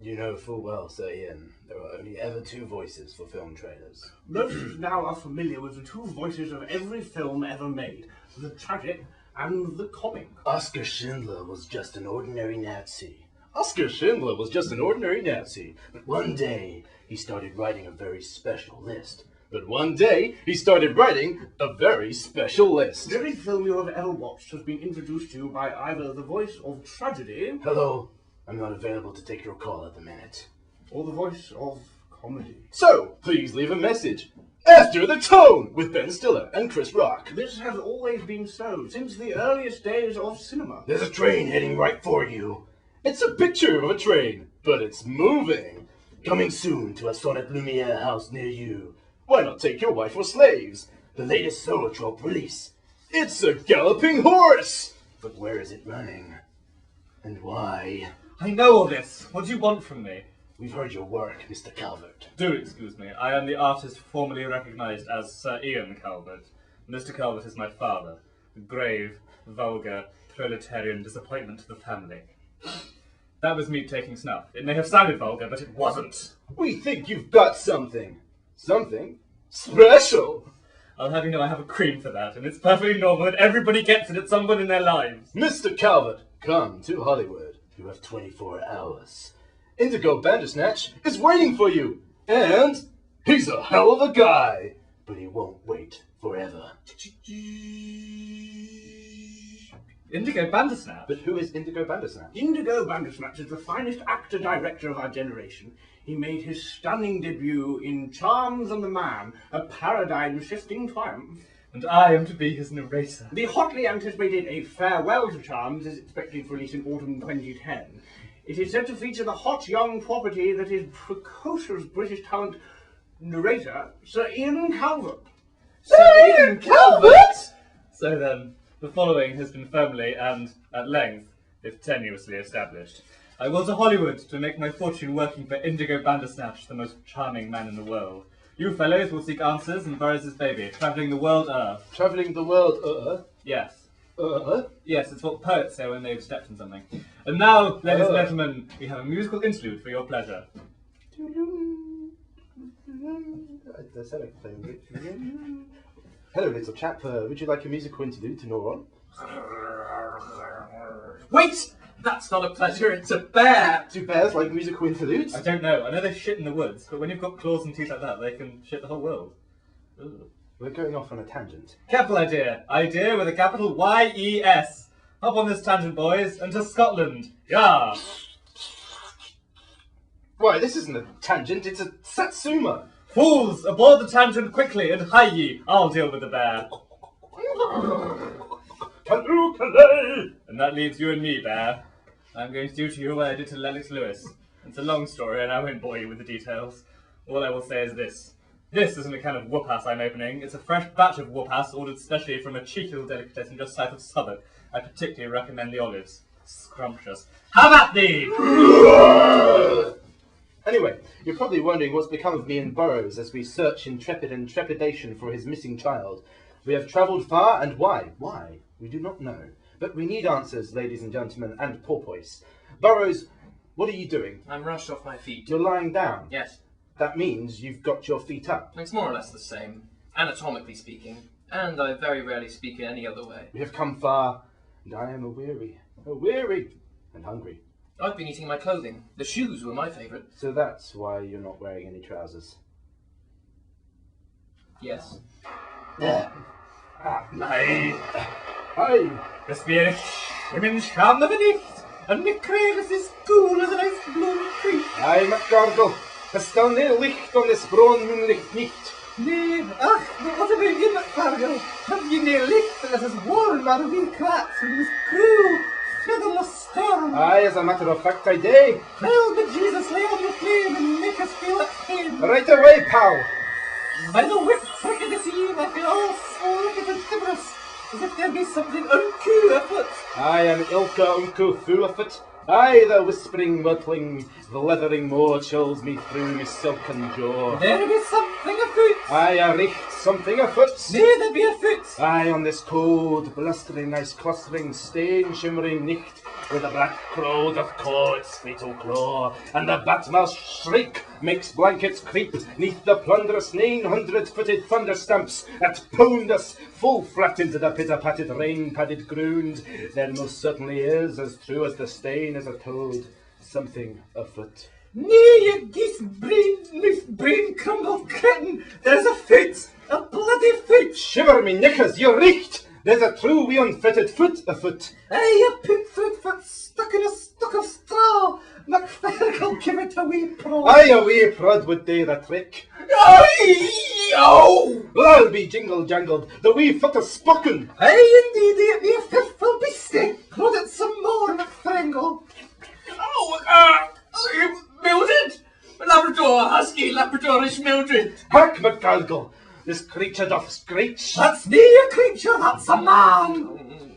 You know full well, Sir Ian, there are only ever two voices for film trailers. Most now are familiar with the two voices of every film ever made, the tragic and the comic. Oskar Schindler was just an ordinary Nazi. Oskar Schindler was just an ordinary Nazi. But one day, he started writing a very special list. Every film you have ever watched has been introduced to you by either the voice of tragedy... Hello, I'm not available to take your call at the minute. ...or the voice of comedy. So, please leave a message. After the Tone, with Ben Stiller and Chris Rock. This has always been so, since the earliest days of cinema. There's a train heading right for you. It's a picture of a train, but it's moving. Coming soon to a Sonnet Lumiere house near you. Why not take your wife for slaves? The latest Solotrope release. It's a galloping horse! But where is it running? And why? I know all this. What do you want from me? We've heard your work, Mr. Calvert. Do excuse me. I am the artist formerly recognized as Sir Ian Calvert. Mr. Calvert is my father. A grave, vulgar, proletarian disappointment to the family. That was me taking snuff. It may have sounded vulgar, but it wasn't. We think you've got something. Something special. I'll have you know I have a cream for that, and it's perfectly normal that everybody gets it at some point in their lives. Mr. Calvert, come to Hollywood. You have 24 hours. Indigo Bandersnatch is waiting for you, and he's a hell of a guy. But he won't wait forever. Indigo Bandersnatch? But who is Indigo Bandersnatch? Indigo Bandersnatch is the finest actor-director of our generation. He made his stunning debut in Charms and the Man, a paradigm-shifting triumph. And I am to be his narrator. The hotly anticipated A Farewell to Charms is expected for release in autumn 2010. It is said to feature the hot young property that is precocious British talent narrator, Sir Ian Calvert. Sir Ian Calvert! So then, the following has been firmly and, at length, if tenuously established. I will to Hollywood to make my fortune working for Indigo Bandersnatch, the most charming man in the world. You fellows will seek answers in Burroughs' baby, travelling the world earth. Travelling the world Yes. Yes, it's what poets say when they've stepped in something. And now, ladies and gentlemen, we have a musical interlude for your pleasure. Hello, little chap. Would you like a musical interlude to gnaw on? Wait! That's not a pleasure, it's a bear! Do bears like musical interludes? I don't know. I know they shit in the woods, but when you've got claws and teeth like that, they can shit the whole world. Ugh. We're going off on a tangent. Capital idea. Idea with a capital Y-E-S. Hop on this tangent, boys, and to Scotland. Yah! Why, this isn't a tangent, it's a Satsuma. Fools! Aboard the tangent quickly and hie ye. I'll deal with the bear. And that leaves you and me, bear. I'm going to do to you what I did to Lennox Lewis. It's a long story, and I won't bore you with the details. All I will say is this. This isn't a can of whoop-ass I'm opening. It's a fresh batch of whoop-ass ordered specially from a cheeky little delicatessen just south of Southwark. I particularly recommend the olives. Scrumptious. Have at thee! Anyway, you're probably wondering what's become of me and Burroughs as we search in trepidation for his missing child. We have travelled far, and why? Why? We do not know. But we need answers, ladies and gentlemen, and porpoise. Burroughs, what are you doing? I'm rushed off my feet. You're lying down. Yes. That means you've got your feet up. It's more or less the same, anatomically speaking, and I very rarely speak in any other way. We have come far, and I am weary, and hungry. I've been eating my clothing. The shoes were my favourite. So that's why you're not wearing any trousers. Yes. Yeah. Nein. Hi. Das wäre schwimmen scham aber nicht. Und mir krieg es ist cool as a nice blue creek. Hi, McGargle. Es ist nie Licht und es brennt Moonlicht nicht. Nee, ach, wat heb je met Fargo? Heb je niet licht? Het is warm, maar wie kwaad? Het is cool. Fiddler's storm. Aye, as a matter of fact, I do. Hail the Jesus, lay on your flame and make us feel at home. Right away, pal. By the whip prick of the sea, I feel all sore and timorous, as if there be something uncool afoot. I am Ilka Unco Fool of it. Aye, the whispering wurtling, the leathering moor chills me through me silken jaw. There be something afoot. Aye, I richt something afoot. Nay, there be afoot. Aye, on this cold, blustering, ice clustering, stain shimmering nicht, where the black crow doth claw its fatal claw, and the bat-mouse shriek makes blankets creep, neath the plunderous 900-footed thunder stamps that pound us full flat into the pitter-patted, rain-padded ground. There most certainly is, as true as the stain is a toad, something afoot. Nay, you brain crumbled cretin, there's a foot, a bloody foot. Shiver me knickers, you're reeked! There's a true wee unfitted foot afoot. Aye, a pig foot stuck in a stock of straw. MacFargal, give it a wee prod. Aye, a wee prod would do the trick. Aye, oh! Well, I'll be jingle-jangled, the wee foot is spoken. Aye, indeed, it be a fearful beastie. Prod it some more, MacFargal. Mildred! Labrador, husky, Labradorish Mildred. Hark, MacGargle, this creature doth screech. That's me, a creature, that's a man.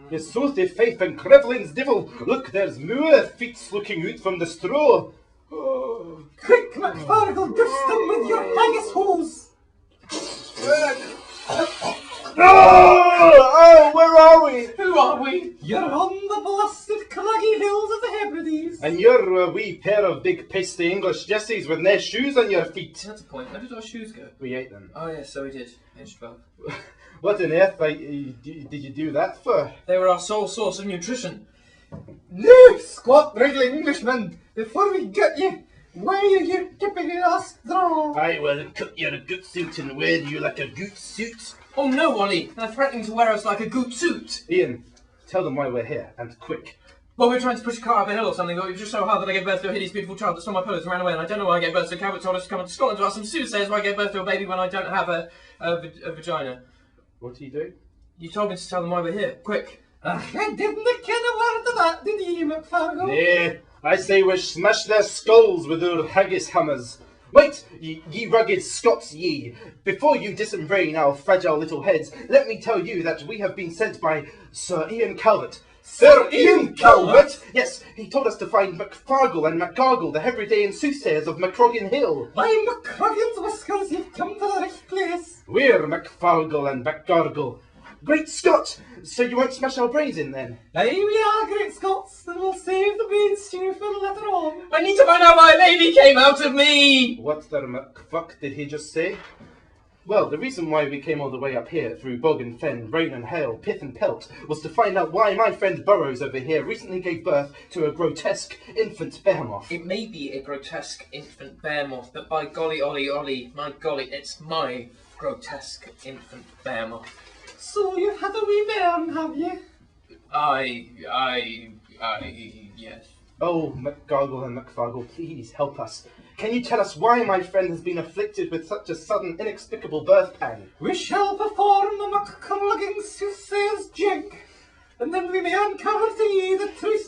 His sooty faith and Crevlin's devil, look, there's more feet looking out from the straw. Oh. Quick, MacFargal, dust them with your haggis hose. Oh, where are we? Who are we? You're on the blasted craggy hills of the Hebrides. And you're a wee pair of big pasty English jessies with no shoes on your feet. That's a point. Where did our shoes go? We ate them. Oh, yes, so we did. Age 12. What on earth did you do that for? They were our sole source of nutrition. No, squat wriggling Englishman, before we get you, why are you keeping your ass drawn? I will cut your good suit and wear you like a goot suit. Oh no, Ollie! They're threatening to wear us like a goot suit. Ian, tell them why we're here, and quick. Well, we were trying to push a car up a hill or something, but it was just so hard that I gave birth to a hideous, beautiful child that stole my pillows and ran away, and I don't know why I gave birth to a cow that told us to come to Scotland to ask some soothsayers why I gave birth to a baby when I don't have a vagina. What are you doing? You told me to tell them why we're here. Quick. I didn't ken a word of that, did ye, MacFargal? Nay, I say we smash their skulls with our haggis hammers. Wait, ye rugged Scots ye, before you disembrain our fragile little heads, let me tell you that we have been sent by Sir Ian Calvert. Sir Ian Calvert? Yes, he told us to find MacFargal and MacGargle, the Hebridean soothsayers of Macroggin Hill. By MacCroggin's whiskers, you've come to the right place. We're MacFargal and MacGargle. Great Scott! So you won't smash our brains in then? Aye, we are great Scots, and we'll save the bean stew for later on. I need to find out why a lady came out of me! What the MacFuck did he just say? Well, the reason why we came all the way up here, through bog and fen, rain and hail, pith and pelt, was to find out why my friend Burrows over here recently gave birth to a grotesque infant bear moth. It may be a grotesque infant bear moth, but by golly, Ollie, my golly, it's my grotesque infant bear moth. So you've had a wee bairn, have you? Yes. Oh, MacGargle and MacFargle, please help us. Can you tell us why my friend has been afflicted with such a sudden, inexplicable birth pang? We shall perform the MacCullogan soothsayer's jig, and then we may uncover to ye the truth